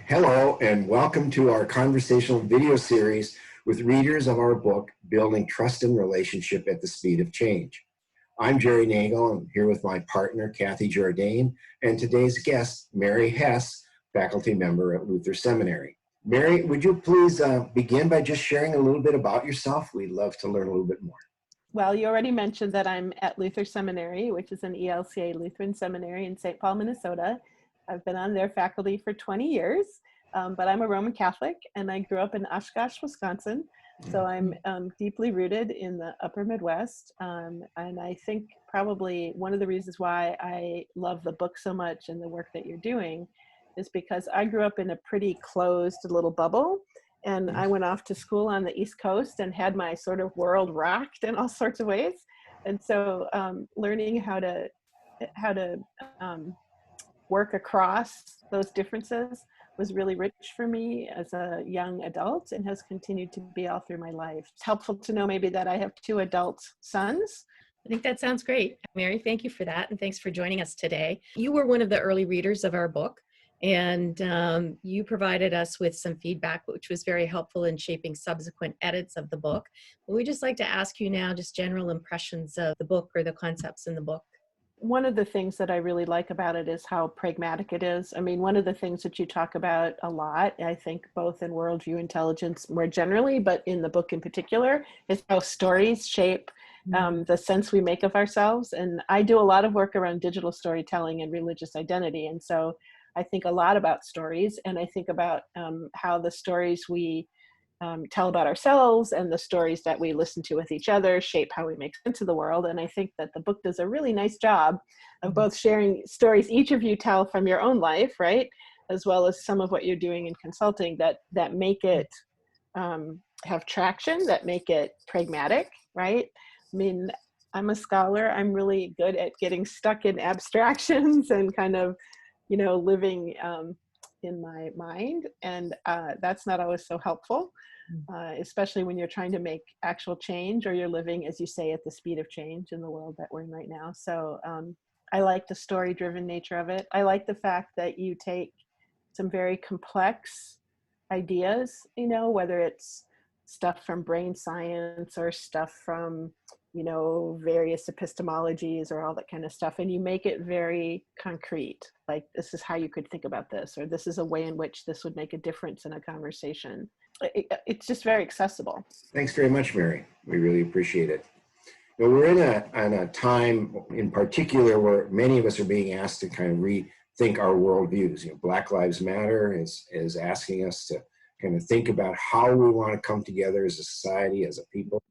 Hello, and welcome to our conversational video series with readers of our book, Building Trust and Relationship at the Speed of Change. I'm Jerry Nagel. I'm here with my partner, Kathy Jourdain, and today's guest, Mary Hess, faculty member at Luther Seminary. Mary, would you please begin by just sharing a little bit about yourself? We'd love to learn a little bit more. Well, you already mentioned that I'm at Luther Seminary, which is an ELCA Lutheran seminary in St. Paul, Minnesota. I've been on their faculty for 20 years, but I'm a Roman Catholic and I grew up in Oshkosh, Wisconsin. So I'm deeply rooted in the upper Midwest. And I think probably one of the reasons why I love the book so much and the work that you're doing is because I grew up in a pretty closed little bubble. And I went off to school on the East Coast and had my sort of world rocked in all sorts of ways. And so learning how to work across those differences was really rich for me as a young adult and has continued to be all through my life. It's helpful to know maybe that I have 2 adult sons. I think that sounds great. Mary, thank you for that. And thanks for joining us today. You were one of the early readers of our book, and you provided us with some feedback, which was very helpful in shaping subsequent edits of the book. But we'd just like to ask you now just general impressions of the book or the concepts in the book. One of the things that I really like about it is how pragmatic it is. I mean, one of the things that you talk about a lot, I think both in Worldview Intelligence more generally, but in the book in particular, is how stories shape the sense we make of ourselves. And I do a lot of work around digital storytelling and religious identity. And so I think a lot about stories, and I think about how the stories we tell about ourselves and the stories that we listen to with each other shape how we make sense of the world. And I think that the book does a really nice job of both sharing stories each of you tell from your own life, right, as well as some of what you're doing in consulting that make it have traction, that make it pragmatic, right? I mean, I'm a scholar. I'm really good at getting stuck in abstractions and kind of, you know, living in my mind, and that's not always so helpful, especially when you're trying to make actual change or you're living, as you say, at the speed of change in the world that we're in right now. So I like the story-driven nature of it. I like the fact that you take some very complex ideas, you know, whether it's stuff from brain science or stuff from, you know, various epistemologies or all that kind of stuff, and you make it very concrete. Like, this is how you could think about this, or this is a way in which this would make a difference in a conversation. It's just very accessible. Thanks very much, Mary. We really appreciate it. You know, we're in a time in particular where many of us are being asked to kind of rethink our worldviews. You know, Black Lives Matter is asking us to kind of think about how we want to come together as a society, as a people.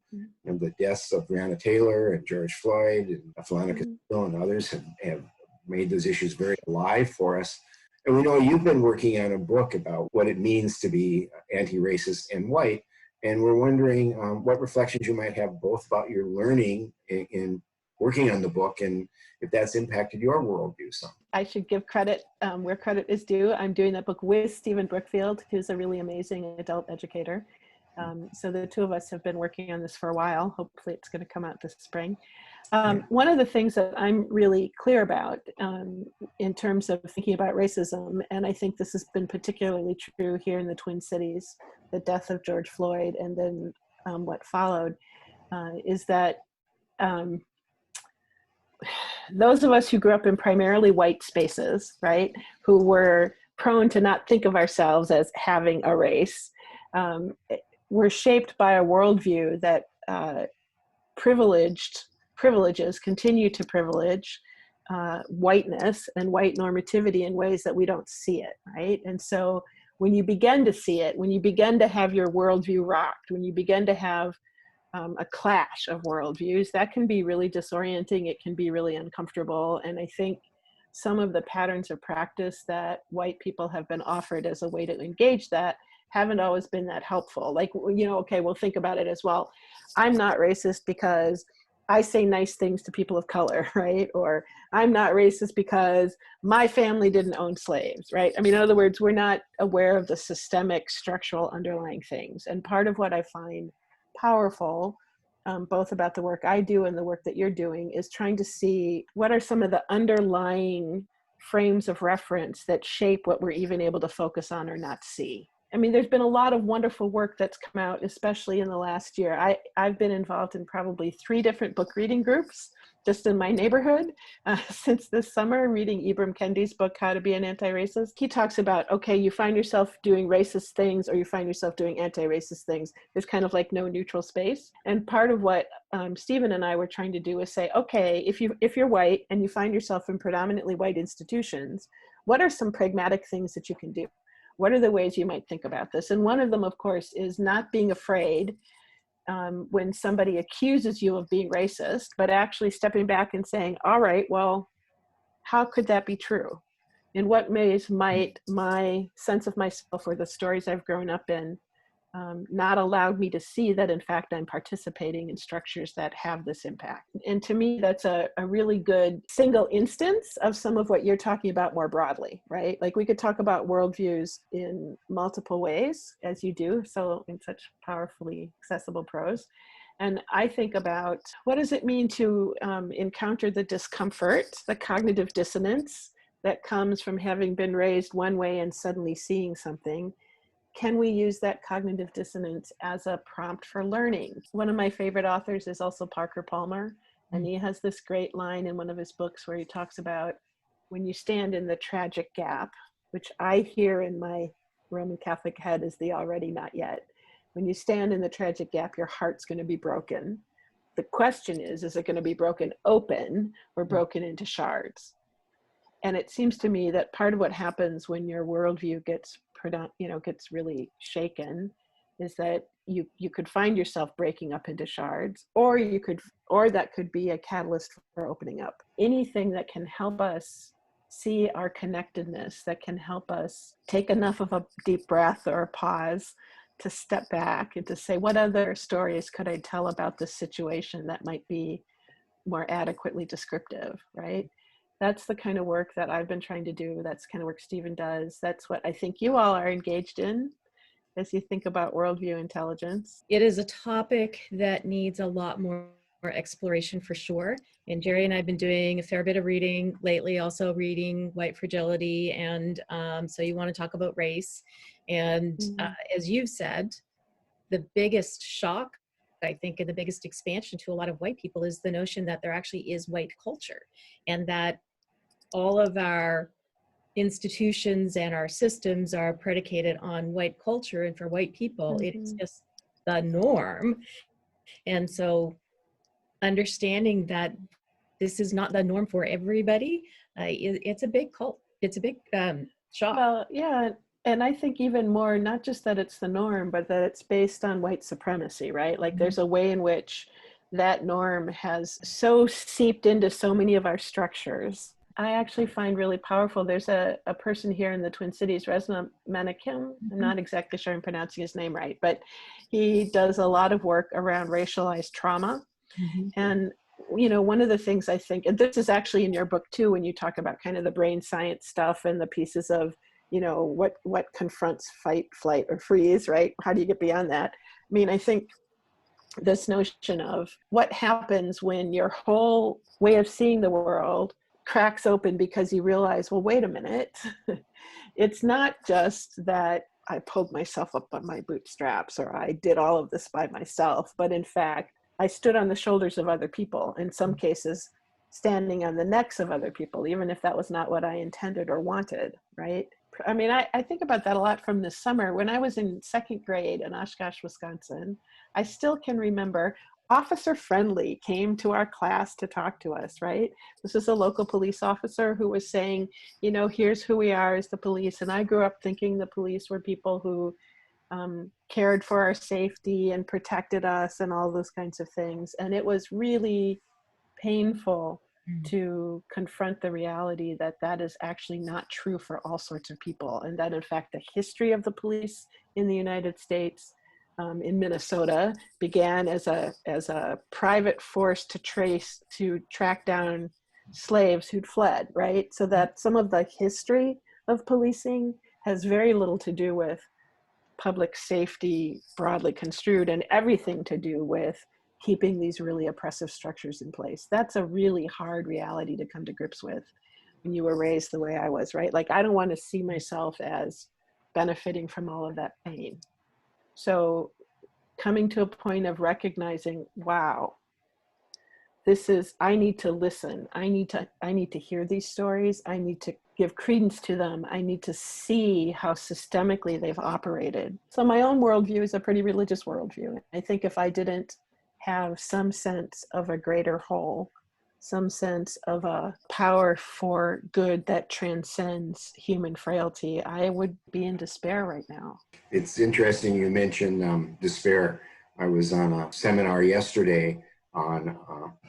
And the deaths of Breonna Taylor and George Floyd and Philando Castile and others have made those issues very alive for us. And we know you've been working on a book about what it means to be anti-racist and white. And we're wondering what reflections you might have both about your learning in working on the book and if that's impacted your worldview some. I should give credit where credit is due. I'm doing that book with Stephen Brookfield, who's a really amazing adult educator. So the 2 of us have been working on this for a while. Hopefully it's going to come out this spring. One of the things that I'm really clear about in terms of thinking about racism, and I think this has been particularly true here in the Twin Cities, the death of George Floyd and then what followed, is that those of us who grew up in primarily white spaces, right, who were prone to not think of ourselves as having a race, were shaped by a worldview that privileges continue to privilege whiteness and white normativity in ways that we don't see it, right? And so when you begin to see it, when you begin to have your worldview rocked, when you begin to have a clash of worldviews, that can be really disorienting. It can be really uncomfortable. And I think some of the patterns of practice that white people have been offered as a way to engage that haven't always been that helpful. Like, you know, okay, we'll think about it as, well, I'm not racist because I say nice things to people of color, right? Or I'm not racist because my family didn't own slaves, right? I mean, in other words, we're not aware of the systemic structural underlying things. And part of what I find powerful, both about the work I do and the work that you're doing, is trying to see what are some of the underlying frames of reference that shape what we're even able to focus on or not see. I mean, there's been a lot of wonderful work that's come out, especially in the last year. I've been involved in probably 3 different book reading groups just in my neighborhood since this summer, reading Ibram Kendi's book, How to Be an Anti-Racist. He talks about, okay, you find yourself doing racist things or you find yourself doing anti-racist things. There's kind of like no neutral space. And part of what Stephen and I were trying to do is say, okay, if you're white and you find yourself in predominantly white institutions, what are some pragmatic things that you can do? What are the ways you might think about this? And one of them, of course, is not being afraid when somebody accuses you of being racist, but actually stepping back and saying, all right, well, how could that be true? In what ways might my sense of myself or the stories I've grown up in not allowed me to see that, in fact, I'm participating in structures that have this impact? And to me, that's a really good single instance of some of what you're talking about more broadly, right? Like we could talk about worldviews in multiple ways, as you do, so in such powerfully accessible prose. And I think about what does it mean to encounter the discomfort, the cognitive dissonance that comes from having been raised one way and suddenly seeing something. Can we use that cognitive dissonance as a prompt for learning? One of my favorite authors is also Parker Palmer, and he has this great line in one of his books where he talks about when you stand in the tragic gap, which I hear in my Roman Catholic head is the already not yet. When you stand in the tragic gap, your heart's going to be broken. The question is it going to be broken open or broken into shards? And it seems to me that part of what happens when your worldview gets really shaken is that you could find yourself breaking up into shards, or that could be a catalyst for opening up. Anything that can help us see our connectedness, that can help us take enough of a deep breath or a pause to step back and to say, what other stories could I tell about this situation that might be more adequately descriptive, right? That's the kind of work that I've been trying to do. That's the kind of work Stephen does. That's what I think you all are engaged in as you think about worldview intelligence. It is a topic that needs a lot more exploration for sure. And Jerry and I have been doing a fair bit of reading lately, also reading White Fragility. And so you want to talk about race. And as you've said, the biggest shock, I think, and the biggest expansion to a lot of white people is the notion that there actually is white culture, and that all of our institutions and our systems are predicated on white culture, and for white people, it is just the norm. And so understanding that this is not the norm for everybody, it's a big cult. It's a big shock. Well, yeah. And I think even more, not just that it's the norm, but that it's based on white supremacy, right? Like there's a way in which that norm has so seeped into so many of our structures. I actually find really powerful. There's a person here in the Twin Cities, Resna Menakem. I'm not exactly sure I'm pronouncing his name right, but he does a lot of work around racialized trauma. And, you know, one of the things I think, and this is actually in your book too, when you talk about kind of the brain science stuff and the pieces of, you know, what confronts fight, flight, or freeze, right? How do you get beyond that? I mean, I think this notion of what happens when your whole way of seeing the world cracks open because you realize, well, wait a minute. It's not just that I pulled myself up on my bootstraps or I did all of this by myself, but in fact, I stood on the shoulders of other people, in some cases, standing on the necks of other people, even if that was not what I intended or wanted, right? I mean, I think about that a lot from this summer. When I was in 2nd grade in Oshkosh, Wisconsin, I still can remember Officer Friendly came to our class to talk to us, right? This is a local police officer who was saying, you know, here's who we are as the police. And I grew up thinking the police were people who cared for our safety and protected us and all those kinds of things. And it was really painful to confront the reality that that is actually not true for all sorts of people. And that in fact, the history of the police in the United States, in Minnesota, began as a private force to track down slaves who'd fled, right? So that some of the history of policing has very little to do with public safety broadly construed and everything to do with keeping these really oppressive structures in place. That's a really hard reality to come to grips with. you were raised the way I was, right? Like, I don't want to see myself as benefiting from all of that pain. So coming to a point of recognizing, wow, I need to listen. I need to hear these stories. I need to give credence to them. I need to see how systemically they've operated. So my own worldview is a pretty religious worldview. I think if I didn't have some sense of a greater whole, some sense of a power for good that transcends human frailty, I would be in despair right now. It's interesting you mentioned despair. I was on a seminar yesterday on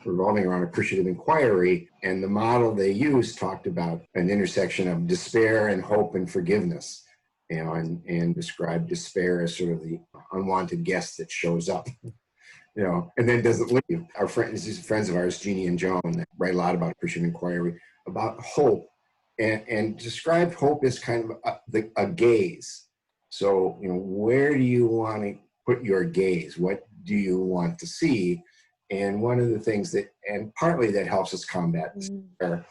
revolving around appreciative inquiry, and the model they used talked about an intersection of despair and hope and forgiveness, you know, and described despair as sort of the unwanted guest that shows up, you know, and then doesn't leave. Our these friends of ours, Jeannie and Joan, that write a lot about appreciative inquiry, about hope, and described hope as kind of a gaze. So, you know, where do you want to put your gaze? What do you want to see? And one of the things that, and partly that helps us combat despair,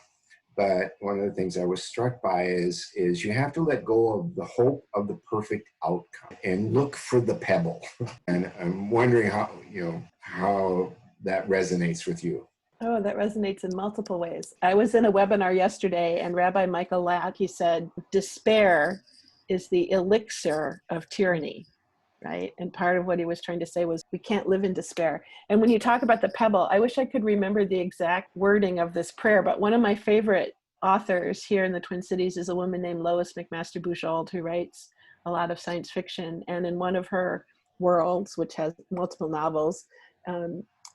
but one of the things I was struck by is you have to let go of the hope of the perfect outcome and look for the pebble. And I'm wondering how that resonates with you. Oh, that resonates in multiple ways. I was in a webinar yesterday, and Rabbi Michael Latt, he said, despair is the elixir of tyranny, right? And part of what he was trying to say was we can't live in despair. And when you talk about the pebble, I wish I could remember the exact wording of this prayer, but one of my favorite authors here in the Twin Cities is a woman named Lois McMaster Buchholz, who writes a lot of science fiction. And in one of her worlds, which has multiple novels,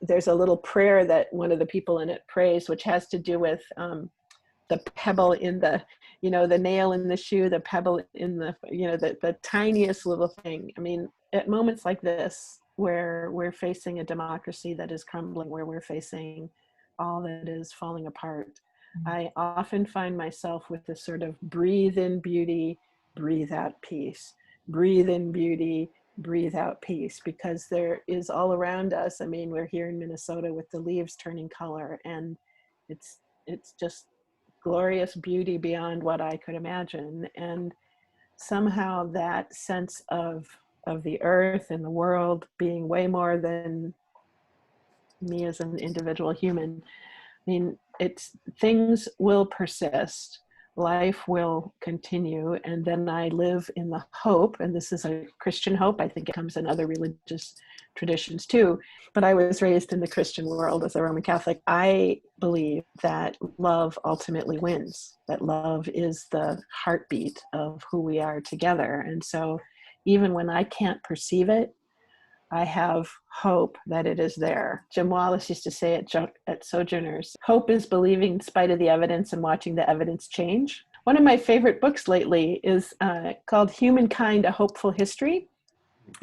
there's a little prayer that one of the people in it prays, which has to do with the pebble in the, you know, the nail in the shoe, the pebble in the, you know, the tiniest little thing. I mean, at moments like this, where we're facing a democracy that is crumbling, where we're facing all that is falling apart, I often find myself with this sort of breathe in beauty, breathe out peace, breathe in beauty, breathe out peace, because there is all around us. I mean, we're here in Minnesota with the leaves turning color, and it's just glorious beauty beyond what I could imagine. And somehow that sense of the earth and the world being way more than me as an individual human. I mean, things will persist, life will continue, and then I live in the hope, and this is a Christian hope. I think it comes in other religious traditions too, but I was raised in the Christian world as a Roman Catholic. I believe that love ultimately wins, that love is the heartbeat of who we are together. And so even when I can't perceive it, I have hope that it is there. Jim Wallace used to say at Sojourners, hope is believing in spite of the evidence and watching the evidence change. One of my favorite books lately is called Humankind, A Hopeful History.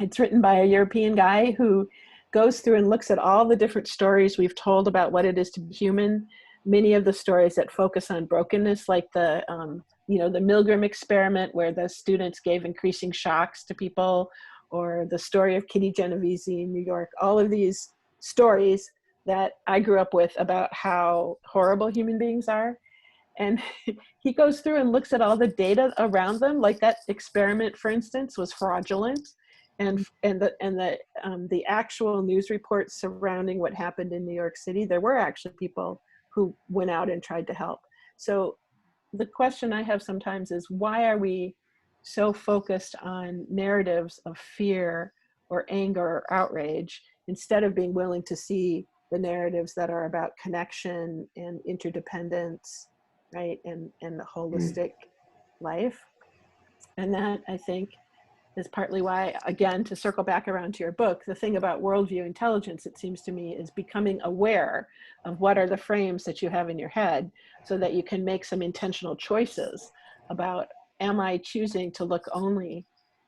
It's written by a European guy who goes through and looks at all the different stories we've told about what it is to be human. Many of the stories that focus on brokenness, like the Milgram experiment, where the students gave increasing shocks to people, or the story of Kitty Genovese in New York. All of these stories that I grew up with about how horrible human beings are. And he goes through and looks at all the data around them. Like that experiment, for instance, was fraudulent. And the actual news reports surrounding what happened in New York City, there were actually people who went out and tried to help. So the question I have sometimes is, why are we so focused on narratives of fear or anger or outrage instead of being willing to see the narratives that are about connection and interdependence, right, and the holistic life? And that, I think, is partly why, again, to circle back around to your book, the thing about worldview intelligence, it seems to me, is becoming aware of what are the frames that you have in your head so that you can make some intentional choices about, am I choosing to look only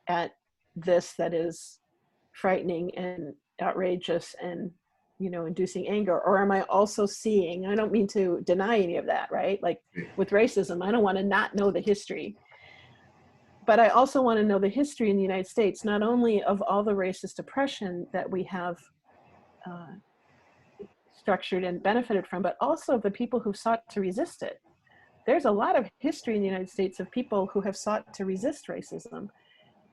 at this that is frightening and outrageous and, inducing anger, or am I also seeing, I don't mean to deny any of that, right? Like with racism, I don't want to not know the history. But I also want to know the history in the United States, not only of all the racist oppression that we have structured and benefited from, but also the people who sought to resist it. there's a lot of history in the United States of people who have sought to resist racism.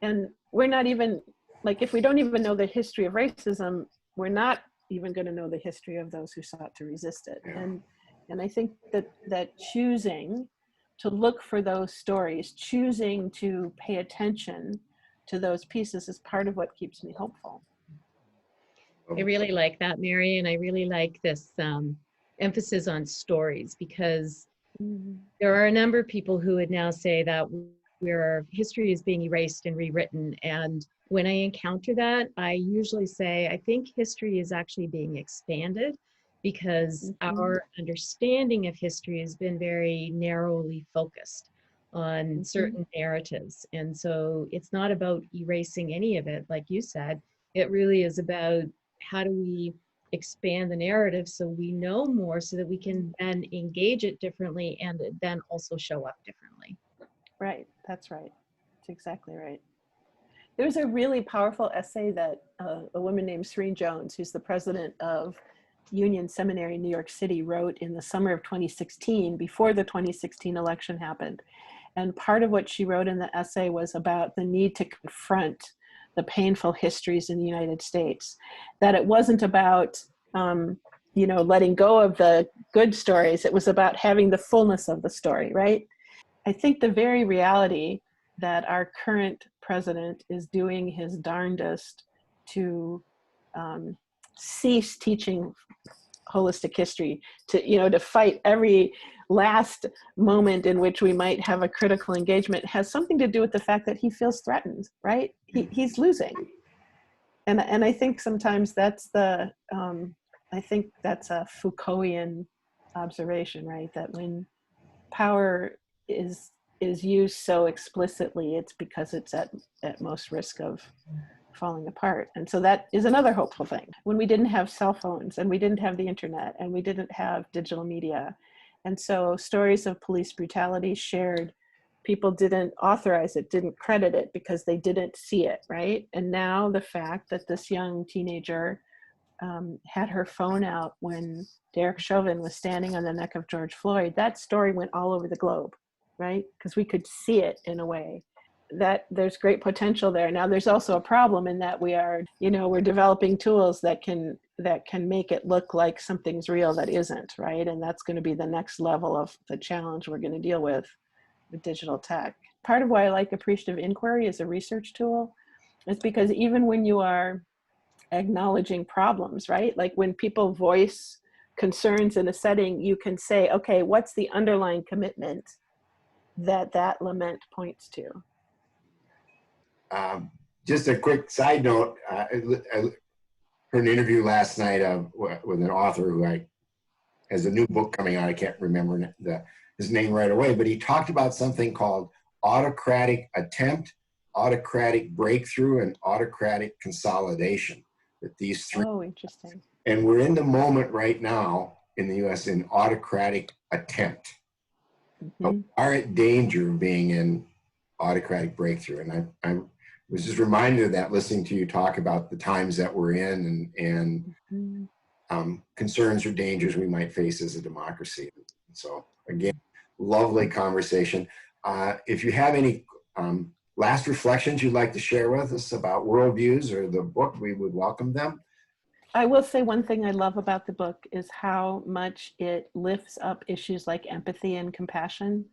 And we're not even, like, if we don't even know the history of racism, we're not even going to know the history of those who sought to resist it. Yeah. And I think that choosing to look for those stories, choosing to pay attention to those pieces is part of what keeps me hopeful. I really like that, Mary, and I really like this emphasis on stories, because there are a number of people who would now say that where history is being erased and rewritten. And when I encounter that, I usually say, I think history is actually being expanded, because our understanding of history has been very narrowly focused on certain narratives. And so it's not about erasing any of it, like you said. It really is about how do we expand the narrative so we know more, so that we can then engage it differently and then also show up differently. Right, that's right. That's exactly right. There's a really powerful essay that a woman named Serene Jones, who's the president of Union Seminary in New York City, wrote in the summer of 2016, before the 2016 election happened. And part of what she wrote in the essay was about the need to confront the painful histories in the United States, that it wasn't about letting go of the good stories. It was about having the fullness of the story, right? I think the very reality that our current president is doing his darndest to cease teaching holistic history, to fight every last moment in which we might have a critical engagement, has something to do with the fact that he feels threatened, right? He's losing. And I think sometimes that's I think that's a Foucaultian observation, right? That when power is used so explicitly, it's because it's at most risk of falling apart. And so that is another hopeful thing. When we didn't have cell phones, and we didn't have the internet, and we didn't have digital media, and so stories of police brutality shared, people didn't authorize it, didn't credit it, because they didn't see it, right? And now the fact that this young teenager had her phone out when Derek Chauvin was standing on the neck of George Floyd, that story went all over the globe, right? Because we could see it in a way. That there's great potential there. Now there's also a problem in that we're developing tools that can make it look like something's real that isn't, right? And that's going to be the next level of the challenge we're going to deal with digital tech. Part of why I like appreciative inquiry as a research tool is because even when you are acknowledging problems, right? Like when people voice concerns in a setting, you can say, okay, what's the underlying commitment that lament points to? Just a quick side note, I heard an interview last night with an author who has a new book coming out. I can't remember his name right away, but he talked about something called autocratic attempt, autocratic breakthrough, and autocratic consolidation. That these three. Oh, interesting. And we're in the moment right now in the US in autocratic attempt. But we are at danger of being in autocratic breakthrough. And I was just reminded of that listening to you talk about the times that we're in and concerns or dangers we might face as a democracy. So again, lovely conversation. If you have any last reflections you'd like to share with us about Worldviews or the book, we would welcome them. I will say one thing I love about the book is how much it lifts up issues like empathy and compassion.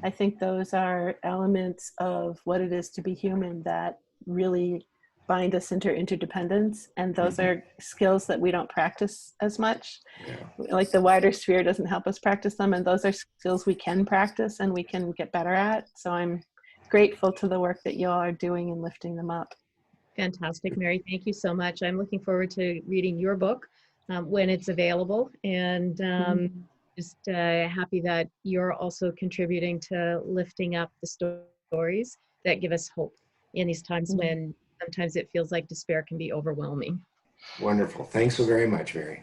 I think those are elements of what it is to be human that really bind us into interdependence. And those are skills that we don't practice as much. Yeah. Like the wider sphere doesn't help us practice them. And those are skills we can practice and we can get better at. So I'm grateful to the work that you all are doing in lifting them up. Fantastic, Mary. Thank you so much. I'm looking forward to reading your book when it's available, and just happy that you're also contributing to lifting up the stories that give us hope in these times when sometimes it feels like despair can be overwhelming. Wonderful. Thanks so very much, Mary.